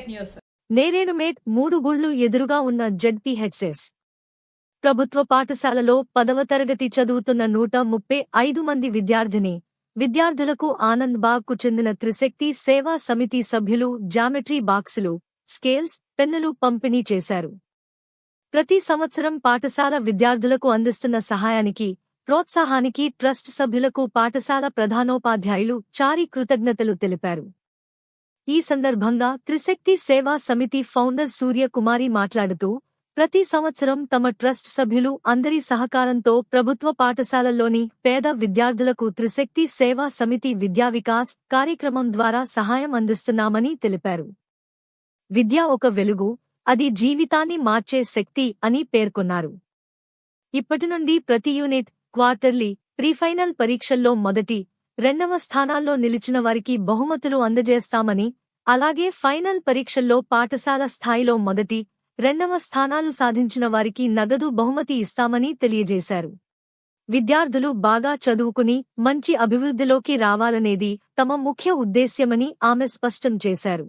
Fake news. నేరేడుమేట్ 3 గుళ్లు ఎదురుగా ఉన్న ZPHS ప్రభుత్వ పాఠశాలలో 10వ తరగతి చదువుతున్న 135 మంది విద్యార్థులకు ఆనంద్ బాగ్ కు చెందిన త్రిశక్తి సేవా సమితి సభ్యులు జామెట్రీ బాక్సులు, స్కేల్స్, పెన్నులు పంపిణీ చేశారు. ప్రతి సంవత్సరం పాఠశాల విద్యార్థులకు అందిస్తున్న సహాయానికి, ప్రోత్సాహానికి ట్రస్ట్ సభ్యులకు పాఠశాల ప్రధానోపాధ్యాయులు చారి కృతజ్ఞతలు తెలిపారు. ఈ సందర్భంగా త్రిశక్తి సేవా సమితి ఫౌండర్ సూర్యకుమారి మాట్లాడుతూ, ప్రతి సంవత్సరం తమ ట్రస్ట్ సభ్యులు అందరి సహకారంతో ప్రభుత్వ పాఠశాలల్లోని పేద విద్యార్థులకు త్రిశక్తి సేవా సమితి విద్యా వికాస్ కార్యక్రమం ద్వారా సహాయం అందిస్తున్నామని తెలిపారు. విద్య ఒక వెలుగు, అది జీవితాన్ని మార్చే శక్తి అని పేర్కొన్నారు. ఇప్పటి నుండి ప్రతి యూనిట్, క్వార్టర్లీ, ప్రీఫైనల్ పరీక్షల్లో మొదటి, 2వ స్థానాల్లో నిలిచిన వారికి బహుమతులు అందజేస్తామని, అలాగే ఫైనల్ పరీక్షల్లో పాఠశాల స్థాయిలో మొదటి, 2వ స్థానాలు సాధించిన వారికి నగదు బహుమతి ఇస్తామని తెలియజేశారు. విద్యార్థులు బాగా చదువుకుని మంచి అభివృద్ధిలోకి రావాలనేది తమ ముఖ్య ఉద్దేశ్యమని ఆమె స్పష్టం చేశారు.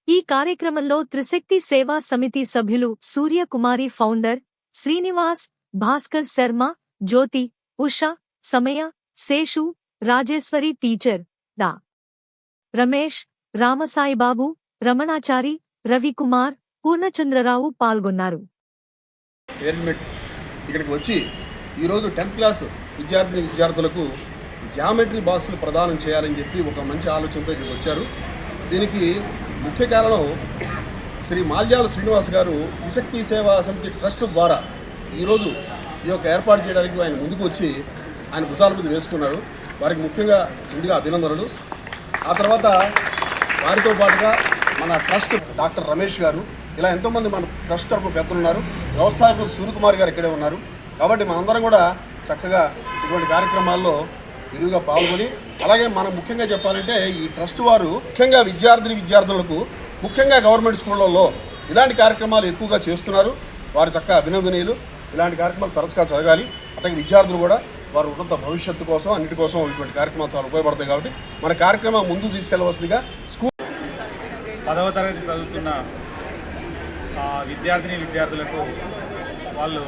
ఈ కార్యక్రమంలో త్రిశక్తి సేవా సమితి సభ్యులు సూర్యకుమారి ఫౌండర్, శ్రీనివాస్, భాస్కర్ శర్మ, జ్యోతి, ఉషా, సమయ, శేషు, రాజేశ్వరి టీచర్, డా. రమేష్, రామసాయిబాబు, రమణాచారి, రవికుమార్, పూర్ణచంద్రరావు పాల్గొన్నారు. ఇక్కడికి వచ్చి ఈరోజు 10th క్లాస్ విద్యార్థులకు జామెట్రీ బాక్సులు ప్రదానం చేయాలని చెప్పి ఒక మంచి ఆలోచనతో ఇక్కడికి వచ్చారు. దీనికి ముఖ్య కారణం శ్రీ మాల్యాల శ్రీనివాస్ గారు త్రిశక్తి సేవా సమితి ట్రస్ట్ ద్వారా ఈరోజు ఈ యొక్క ఏర్పాటు చేయడానికి ఆయన ముందుకు వచ్చి ఆయన భుజాల మీద వేసుకున్నారు. వారికి ముఖ్యంగా ముందుగా అభినందనలు. ఆ తర్వాత వారితో పాటుగా మన ట్రస్ట్ డాక్టర్ రమేష్ గారు, ఇలా ఎంతోమంది మన ట్రస్ట్ తరఫున పెద్దలున్నారు. వ్యవస్థాపకులు సూర్యకుమార్ గారు ఇక్కడే ఉన్నారు. కాబట్టి మనందరం కూడా చక్కగా ఇటువంటి కార్యక్రమాల్లో విరివిగా పాల్గొని, అలాగే మనం ముఖ్యంగా చెప్పాలంటే ఈ ట్రస్ట్ వారు ముఖ్యంగా విద్యార్థులకు ముఖ్యంగా గవర్నమెంట్ స్కూళ్ళల్లో ఇలాంటి కార్యక్రమాలు ఎక్కువగా చేస్తున్నారు. వారు చక్కగా అభినందనీయులు. ఇలాంటి కార్యక్రమాలు తరచుగా జరగాలి. అట్లాగే విద్యార్థులు కూడా వారు ఉన్నత భవిష్యత్తు కోసం అన్నిటి కోసం ఇటువంటి కార్యక్రమాలు చాలా ఉపయోగపడతాయి. కాబట్టి మన కార్యక్రమం ముందు తీసుకెళ్లవలసిందిగా స్కూల్ 10వ తరగతి చదువుతున్న విద్యార్థులకు వాళ్ళు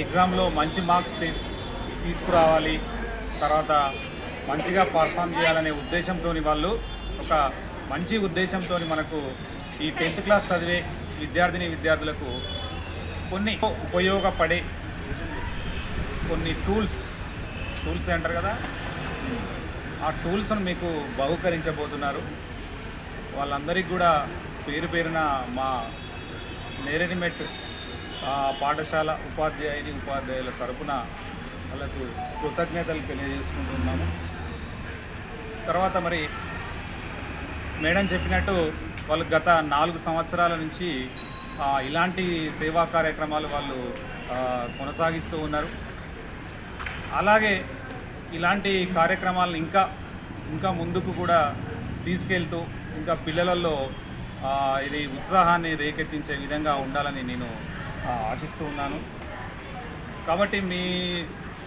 ఎగ్జామ్లో మంచి మార్క్స్ తీసుకురావాలి, తర్వాత మంచిగా పర్ఫామ్ చేయాలనే ఉద్దేశంతో వాళ్ళు ఒక మంచి ఉద్దేశంతో మనకు ఈ 10th క్లాస్ చదివే విద్యార్థులకు కొన్ని ఉపయోగపడే కొన్ని టూల్స్ అంటారు కదా, ఆ టూల్స్ను మీకు బహుకరించబోతున్నారు. వాళ్ళందరికీ కూడా పేరున మా నేరేడుమెట్ పాఠశాల ఉపాధ్యాయుల తరపున వాళ్ళకు కృతజ్ఞతలు తెలియజేసుకుంటున్నాము. తర్వాత మరి మేడం చెప్పినట్టు వాళ్ళు గత 4 సంవత్సరాల నుంచి ఇలాంటి సేవా కార్యక్రమాలు వాళ్ళు కొనసాగిస్తూ ఉన్నారు. అలాగే ఇలాంటి కార్యక్రమాలను ఇంకా ముందుకు కూడా తీసుకెళ్తూ ఇంకా పిల్లలలో ఇది ఉత్సాహాన్ని రేకెత్తించే విధంగా ఉండాలని నేను ఆశిస్తూ ఉన్నాను. కాబట్టి మీ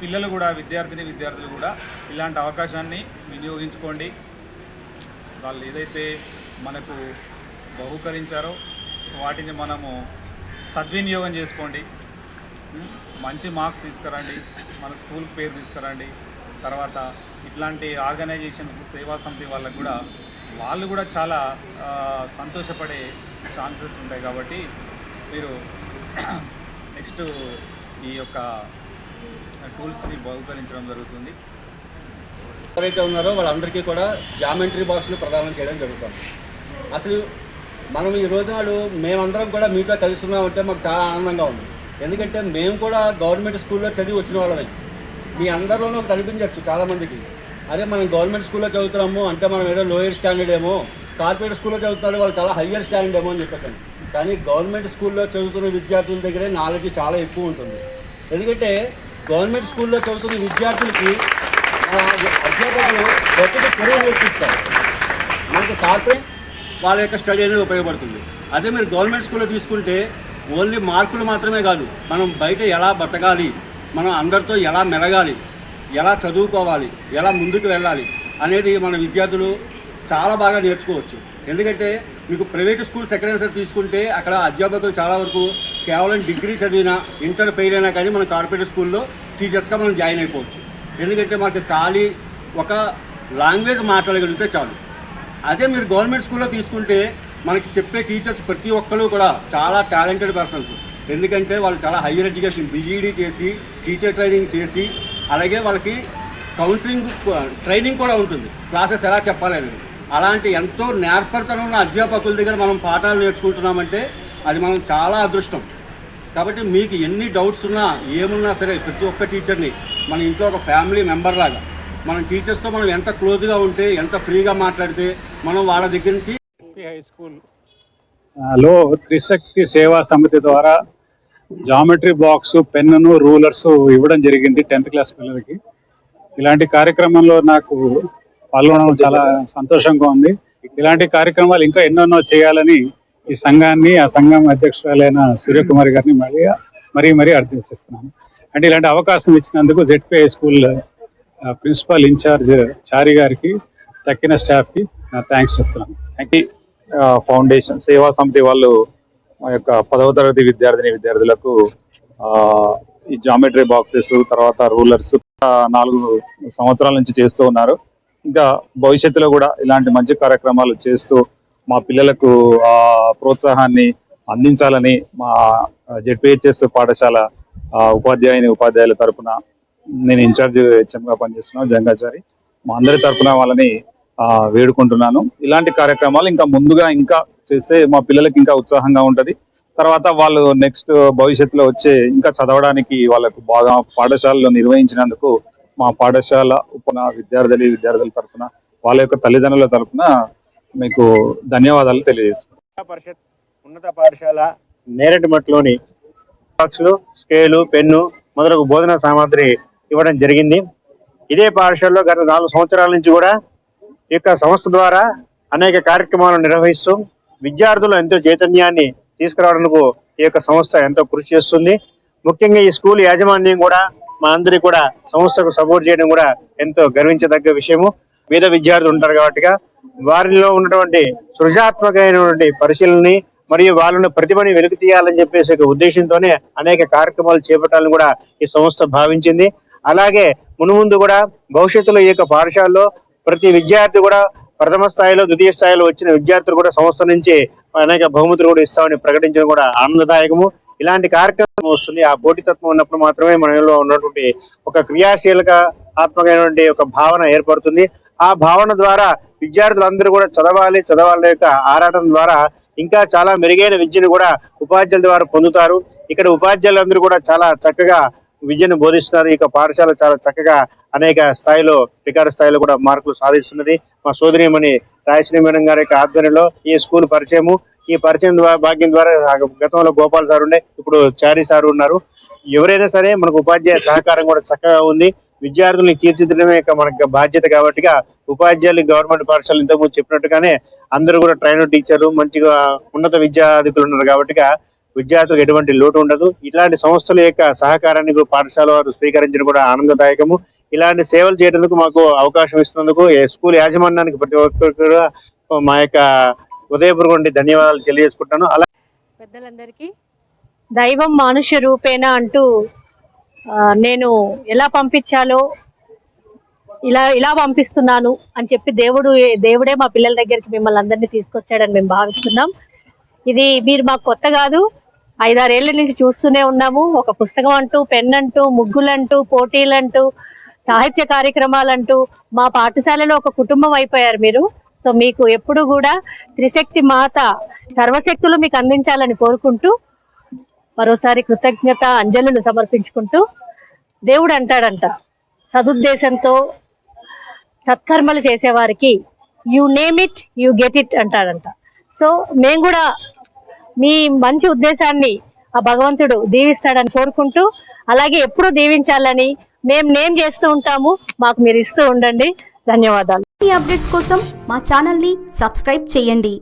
పిల్లలు కూడా విద్యార్థులు కూడా ఇలాంటి అవకాశాన్ని వినియోగించుకోండి. వాళ్ళు ఏదైతే మనకు బహుకరించారో వాటిని మనము సద్వినియోగం చేసుకోండి. మంచి మార్క్స్ తీసుకురండి, మన స్కూల్కి పేరు తీసుకురండి. తర్వాత ఇట్లాంటి ఆర్గనైజేషన్స్ సేవా సమితి వాళ్ళకు కూడా వాళ్ళు కూడా చాలా సంతోషపడే ఛాన్సెస్ ఉంటాయి. కాబట్టి మీరు నెక్స్ట్ ఈ యొక్క టూల్స్ని బహుకరించడం జరుగుతుంది. ఎవరైతే ఉన్నారో వాళ్ళందరికీ కూడా జామెట్రీ బాక్సులు ప్రదానం చేయడం జరుగుతుంది. అసలు మనం ఈ రోజు నాడు మేమందరం కూడా మీతో కలుస్తున్నామంటే మాకు చాలా ఆనందంగా ఉంది. ఎందుకంటే మేము కూడా గవర్నమెంట్ స్కూల్లో చదివి వచ్చిన వాళ్ళమే. మీ అందరిలోనూ కనిపించవచ్చు చాలామందికి, అరే మనం గవర్నమెంట్ స్కూల్లో చదువుతున్నాము అంటే మనం ఏదో లోయర్ స్టాండర్డ్ ఏమో, కార్పొరేట్ స్కూల్లో చదువుతున్నారు వాళ్ళు చాలా హయ్యర్ స్టాండర్డ్ ఏమో అని చెప్పేసి. కానీ గవర్నమెంట్ స్కూల్లో చదువుతున్న విద్యార్థుల దగ్గరే నాలెడ్జ్ చాలా ఎక్కువ ఉంటుంది. ఎందుకంటే గవర్నమెంట్ స్కూల్లో చదువుతున్న విద్యార్థులకి అధ్యాపకులు ప్రతి కొరకు నేర్పిస్తారు. మనకి కార్పొరేట్ వాళ్ళ యొక్క స్టడీ అనేది ఉపయోగపడుతుంది. అదే మీరు గవర్నమెంట్ స్కూల్లో తీసుకుంటే ఓన్లీ మార్కులు మాత్రమే కాదు, మనం బయట ఎలా బతకాలి, మనం అందరితో ఎలా మెలగాలి, ఎలా చదువుకోవాలి, ఎలా ముందుకు వెళ్ళాలి అనేది మన విద్యార్థులు చాలా బాగా నేర్చుకోవచ్చు. ఎందుకంటే మీకు ప్రైవేట్ స్కూల్స్ ఎక్కడైనా సరే తీసుకుంటే అక్కడ అధ్యాపకులు చాలా వరకు కేవలం డిగ్రీ చదివినా, ఇంటర్ ఫెయిల్ అయినా కానీ మనం కార్పొరేట్ స్కూల్లో టీచర్స్గా మనం జాయిన్ అయిపోవచ్చు. ఎందుకంటే మనకి ఖాళీ ఒక లాంగ్వేజ్ మాట్లాడగలిగితే చాలు. అదే మీరు గవర్నమెంట్ స్కూల్లో తీసుకుంటే మనకి చెప్పే టీచర్స్ ప్రతి ఒక్కరు కూడా చాలా టాలెంటెడ్ పర్సన్స్. ఎందుకంటే వాళ్ళు చాలా హయ్యర్ ఎడ్యుకేషన్ బీఈడీ చేసి, టీచర్ ట్రైనింగ్ చేసి, అలాగే వాళ్ళకి కౌన్సిలింగ్ ట్రైనింగ్ కూడా ఉంటుంది, క్లాసెస్ ఎలా చెప్పాలి అనేది. అలాంటి ఎంతో నేర్పరితనం ఉన్న అధ్యాపకుల దగ్గర మనం పాఠాలు నేర్చుకుంటున్నామంటే అది మనం చాలా అదృష్టం. కాబట్టి మీకు ఎన్ని డౌట్స్ ఉన్నా ఏమున్నా సరే ప్రతి ఒక్క టీచర్ని మన ఇంట్లో ఒక ఫ్యామిలీ మెంబర్ లాగా, మన టీచర్స్తో మనం ఎంత క్లోజ్గా ఉంటే, ఎంత ఫ్రీగా మాట్లాడితే మనం వాళ్ళ దగ్గర నుంచి హై స్కూల్ లో త్రిశక్తి సేవా సమితి ద్వారా జామెట్రీ బాక్స్, పెన్నును, రూలర్స్ ఇవ్వడం జరిగింది 10th క్లాస్ పిల్లలకి. ఇలాంటి కార్యక్రమంలో నాకు పాల్గొనడం చాలా సంతోషంగా ఉంది. ఇలాంటి కార్యక్రమాలు ఇంకా ఎన్నెన్నో చేయాలని ఈ సంఘాన్ని, ఆ సంఘం అధ్యక్షురాలైన సూర్యకుమారి గారిని మరీ అర్థిస్తున్నాను. అంటే ఇలాంటి అవకాశం ఇచ్చినందుకు ZP high school principal incharge Chari గారికి, తక్కిన స్టాఫ్కి థ్యాంక్స్ చెప్తున్నాను. ఫౌండేషన్ సేవా సమితి వాళ్ళు మా యొక్క 10వ తరగతి విద్యార్థులకు ఈ జామెట్రీ బాక్సెస్, తర్వాత రూలర్స్ 4 సంవత్సరాల నుంచి చేస్తూ ఉన్నారు. ఇంకా భవిష్యత్తులో కూడా ఇలాంటి మంచి కార్యక్రమాలు చేస్తూ మా పిల్లలకు ప్రోత్సాహాన్ని అందించాలని మా జెడ్పీహెచ్ఎస్ పాఠశాల ఉపాధ్యాయుల తరపున, నేను ఇన్ఛార్జ్ హెచ్ఎంగా పనిచేస్తున్నాను జంగాచారి, మా అందరి తరపున వాళ్ళని వేడుకుంటున్నాను. ఇలాంటి కార్యక్రమాలు ఇంకా ముందుగా ఇంకా చేస్తే మా పిల్లలకి ఇంకా ఉత్సాహంగా ఉంటది. తర్వాత వాళ్ళు నెక్స్ట్ భవిష్యత్తులో వచ్చే ఇంకా చదవడానికి వాళ్ళకు బాగా పాఠశాలలో నిర్వహించినందుకు మా పాఠశాల విద్యార్థుల తరఫున, వాళ్ళ యొక్క తల్లిదండ్రుల తరఫున మీకు ధన్యవాదాలు తెలియజేస్తున్నాను. పరిషత్ ఉన్నత పాఠశాల నేరటిమట్లోని బాక్సులు, స్కేలు, పెన్ను మొదలగు బోధనా సామాగ్రి ఇవ్వడం జరిగింది. ఇదే పాఠశాలలో గత 4 సంవత్సరాల నుంచి కూడా ఈ యొక్క సంస్థ ద్వారా అనేక కార్యక్రమాలను నిర్వహిస్తూ విద్యార్థులు ఎంతో చైతన్యాన్ని తీసుకురావడానికి ఈ యొక్క సంస్థ ఎంతో కృషి చేస్తుంది. ముఖ్యంగా ఈ స్కూల్ యాజమాన్యం కూడా మా అందరికీ కూడా సంస్థకు సపోర్ట్ చేయడం కూడా ఎంతో గర్వించదగ్గ విషయము. పేద విద్యార్థులు ఉంటారు కాబట్టి వారిలో ఉన్నటువంటి సృజనాత్మకమైనటువంటి పరిశీలనని మరియు వాళ్ళని ప్రతిభని వెలికి తీయాలని చెప్పేసి ఒక ఉద్దేశంతోనే అనేక కార్యక్రమాలు చేపట్టాలని కూడా ఈ సంస్థ భావించింది. అలాగే మున్ముందు కూడా భవిష్యత్తులో ఈ యొక్క పాఠశాలలో ప్రతి విద్యార్థి కూడా ప్రథమ స్థాయిలో, ద్వితీయ స్థాయిలో వచ్చిన విద్యార్థులు కూడా సంస్థ నుంచి అనేక బహుమతులు కూడా ఇస్తామని ప్రకటించడం కూడా ఆనందదాయకము. ఇలాంటి కార్యక్రమం వస్తుంది. ఆ పోటీతత్వం ఉన్నప్పుడు మాత్రమే మనలో ఉన్నటువంటి ఒక క్రియాశీలక ఆత్మకమైనటువంటి ఒక భావన ఏర్పడుతుంది. ఆ భావన ద్వారా విద్యార్థులందరూ కూడా చదవాలి యొక్క ఆరాటం ద్వారా ఇంకా చాలా మెరుగైన విద్యను కూడా ఉపాధ్యాయుల ద్వారా పొందుతారు. ఇక్కడ ఉపాధ్యాయులందరూ కూడా చాలా చక్కగా విద్యను బోధిస్తున్నారు. ఇక పాఠశాల చాలా చక్కగా అనేక స్థాయిలో, రికార్డు స్థాయిలో కూడా మార్కులు సాధిస్తున్నది. మా సోదరిమణి రాయశ్రీ మేడం గారి యొక్క ఆధ్వర్యంలో ఈ స్కూల్ పరిచయము, ఈ పరిచయం భాగ్యం ద్వారా గతంలో గోపాల్ సార్ ఉండే, ఇప్పుడు చారి సార్ ఉన్నారు. ఎవరైనా సరే మనకు ఉపాధ్యాయ సహకారం కూడా చక్కగా ఉంది. విద్యార్థుల్ని తీర్చిదిద్దడమే మనకి బాధ్యత కాబట్టి ఉపాధ్యాయులు గవర్నమెంట్ పాఠశాలలు ఇంతకుముందు చెప్పినట్టుగానే అందరూ కూడా ట్రైనర్ టీచర్లు, మంచిగా ఉన్నత విద్యాధికులు ఉన్నారు కాబట్టి విద్యార్థులకు ఎటువంటి లోటు ఉండదు. ఇలాంటి సంస్థల యొక్క సహకారాన్ని పాఠశాల వారు స్వీకరించడం కూడా ఆనందదాయకము. ఇలాంటి సేవలు చేయడానికి మాకు అవకాశం ఇస్తున్నందుకు స్కూల్ యాజమాన్యానికి ప్రతి ఒక్కరు మా యొక్క ఉదయపూర్వక ధన్యవాదాలు తెలియజేసుకుంటాను. అలా పెద్దలందరికీ దైవం మానుష్య రూపేణ అంటూ నేను ఎలా పంపించాలో ఇలా పంపిస్తున్నాను అని చెప్పి దేవుడే మా పిల్లల దగ్గరికి మిమ్మల్ని అందరినీ తీసుకొచ్చాడని మేము భావిస్తున్నాం. ఇది మీరు మాకు కొత్త కాదు, 5-6 ఏళ్ల నుంచి చూస్తూనే ఉన్నాము. ఒక పుస్తకం అంటూ, పెన్ అంటూ, ముగ్గులంటూ, పోటీలంటూ, సాహిత్య కార్యక్రమాలంటూ మా పాఠశాలలో ఒక కుటుంబం అయిపోయారు మీరు. సో మీకు ఎప్పుడు కూడా త్రిశక్తి మాత సర్వశక్తులు మీకు అందించాలని కోరుకుంటూ మరోసారి కృతజ్ఞత అంజలులు సమర్పించుకుంటూ, దేవుడు అంటాడంట, సదుద్దేశంతో సత్కర్మలు చేసేవారికి you name it you get it అంటాడంట. సో మేము కూడా మీ మంచి ఉద్దేశాన్ని ఆ భగవంతుడు దీవిస్తాడని కోరుకుంటూ, అలాగే ఎప్పుడూ దీవించాలని మేము నేమ్ చేస్తూ ఉంటాము, మాకు మీరు ఇస్తూ ఉండండి. ధన్యవాదాలు. ఈ అప్డేట్స్ కోసం మా ఛానల్ ని సబ్స్క్రైబ్ చేయండి.